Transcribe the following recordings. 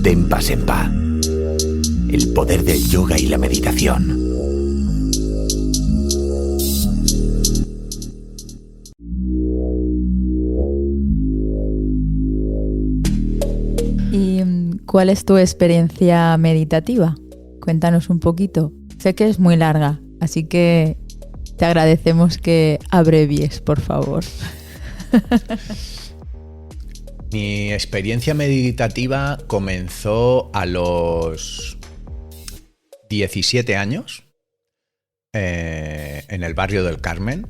Tempa Sempa. El poder del yoga y la meditación. ¿Y cuál es tu experiencia meditativa? Cuéntanos un poquito. Sé que es muy larga, así que te agradecemos que abrevies, por favor. Mi experiencia meditativa comenzó a los 17 años en el barrio del Carmen.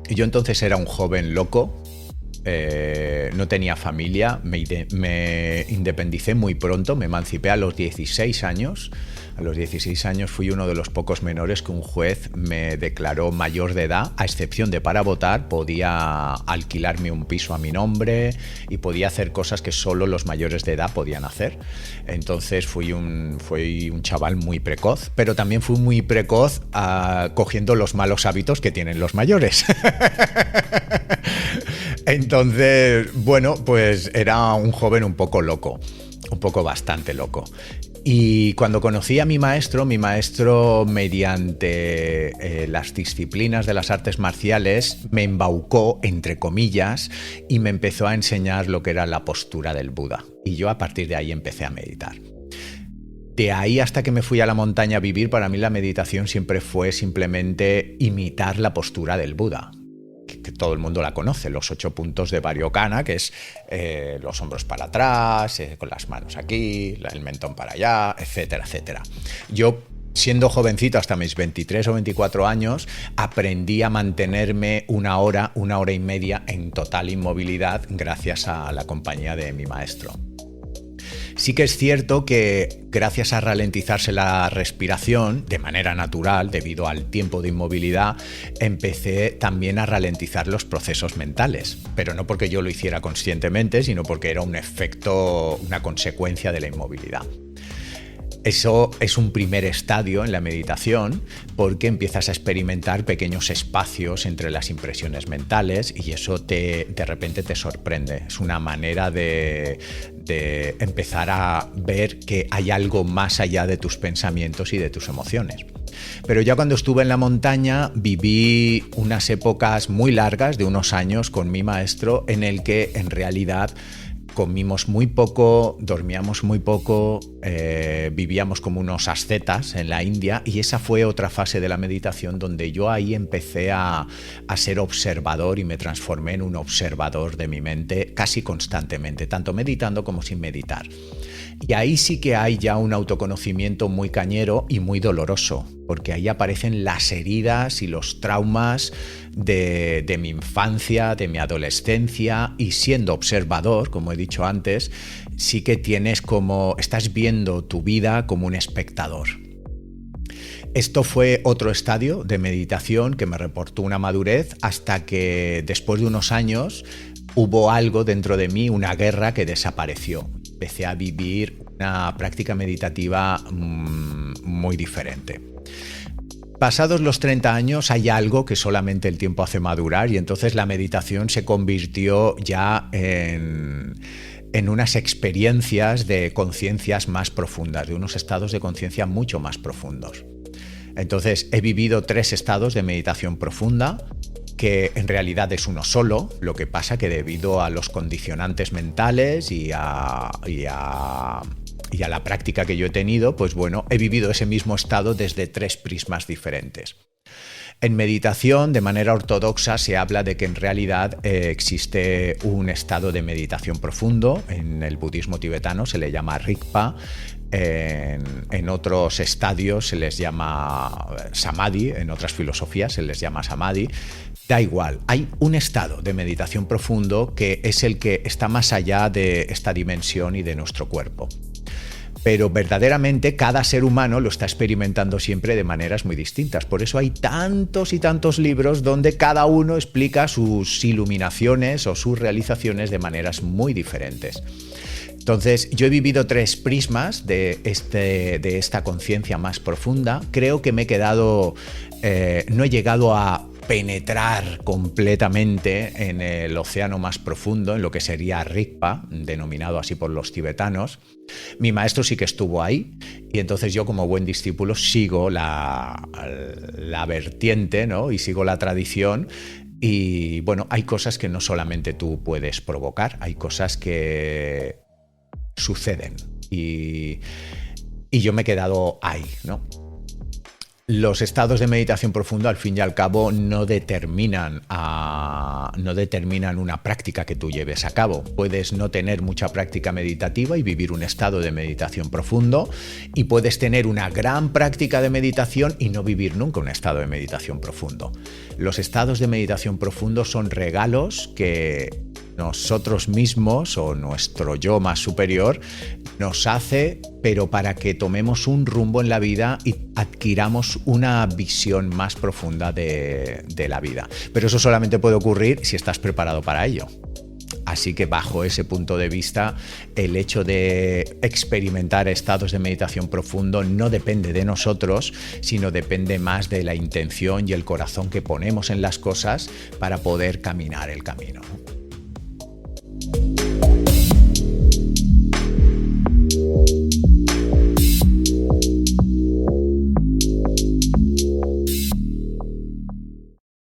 Y yo entonces era un joven loco, no tenía familia, me independicé muy pronto, me emancipé a los 16 años. A los 16 años fui uno de los pocos menores que un juez me declaró mayor de edad, a excepción de para votar, podía alquilarme un piso a mi nombre y podía hacer cosas que solo los mayores de edad podían hacer. Entonces fui un chaval muy precoz, pero también fui muy precoz cogiendo los malos hábitos que tienen los mayores. Entonces, bueno, pues era un joven un poco loco, un poco bastante loco. Y cuando conocí a mi maestro mediante las disciplinas de las artes marciales me embaucó, entre comillas, y me empezó a enseñar lo que era la postura del Buda. Y yo a partir de ahí empecé a meditar. De ahí hasta que me fui a la montaña a vivir, para mí la meditación siempre fue simplemente imitar la postura del Buda. Que todo el mundo la conoce, los 8 puntos de Vairocana, que es los hombros para atrás, con las manos aquí, el mentón para allá, etcétera, etcétera. Yo, siendo jovencito, hasta mis 23 o 24 años, aprendí a mantenerme una hora y media en total inmovilidad gracias a la compañía de mi maestro. Sí que es cierto que gracias a ralentizarse la respiración de manera natural, debido al tiempo de inmovilidad, empecé también a ralentizar los procesos mentales. Pero no porque yo lo hiciera conscientemente, sino porque era un efecto, una consecuencia de la inmovilidad. Eso es un primer estadio en la meditación porque empiezas a experimentar pequeños espacios entre las impresiones mentales y eso de repente te sorprende. Es una manera de empezar a ver que hay algo más allá de tus pensamientos y de tus emociones. Pero ya cuando estuve en la montaña viví unas épocas muy largas de unos años con mi maestro en el que en realidad comimos muy poco, dormíamos muy poco, vivíamos como unos ascetas en la India y esa fue otra fase de la meditación donde yo ahí empecé a ser observador y me transformé en un observador de mi mente casi constantemente, tanto meditando como sin meditar. Y ahí sí que hay ya un autoconocimiento muy cañero y muy doloroso, porque ahí aparecen las heridas y los traumas de mi infancia, de mi adolescencia, y siendo observador, como he dicho antes, sí que estás viendo tu vida como un espectador. Esto fue otro estadio de meditación que me reportó una madurez hasta que después de unos años hubo algo dentro de mí, una guerra que desapareció. Empecé a vivir una práctica meditativa muy diferente. Pasados los 30 años hay algo que solamente el tiempo hace madurar y entonces la meditación se convirtió ya en unas experiencias de conciencias más profundas, de unos estados de conciencia mucho más profundos. Entonces he vivido 3 estados de meditación profunda, que en realidad es uno solo, lo que pasa que debido a los condicionantes mentales y a la práctica que yo he tenido, pues bueno, he vivido ese mismo estado desde 3 prismas diferentes. En meditación, de manera ortodoxa, se habla de que en realidad existe un estado de meditación profundo. En el budismo tibetano se le llama Rigpa. En otros estadios se les llama Samadhi, en otras filosofías se les llama Samadhi. Da igual, hay un estado de meditación profundo que es el que está más allá de esta dimensión y de nuestro cuerpo. Pero verdaderamente cada ser humano lo está experimentando siempre de maneras muy distintas. Por eso hay tantos y tantos libros donde cada uno explica sus iluminaciones o sus realizaciones de maneras muy diferentes. Entonces, yo he vivido 3 prismas de esta conciencia más profunda. Creo que me he quedado, no he llegado a penetrar completamente en el océano más profundo, en lo que sería Rigpa, denominado así por los tibetanos. Mi maestro sí que estuvo ahí y entonces yo, como buen discípulo, sigo la vertiente, ¿no? Y sigo la tradición. Y bueno, hay cosas que no solamente tú puedes provocar, hay cosas que suceden y yo me he quedado ahí, ¿no? Los estados de meditación profunda, al fin y al cabo, no determinan una práctica que tú lleves a cabo. Puedes no tener mucha práctica meditativa y vivir un estado de meditación profundo, y puedes tener una gran práctica de meditación y no vivir nunca un estado de meditación profundo. Los estados de meditación profundo son regalos que nosotros mismos o nuestro yo más superior nos hace, pero para que tomemos un rumbo en la vida y adquiramos una visión más profunda de la vida. Pero eso solamente puede ocurrir si estás preparado para ello. Así que bajo ese punto de vista, el hecho de experimentar estados de meditación profundo no depende de nosotros, sino depende más de la intención y el corazón que ponemos en las cosas para poder caminar el camino.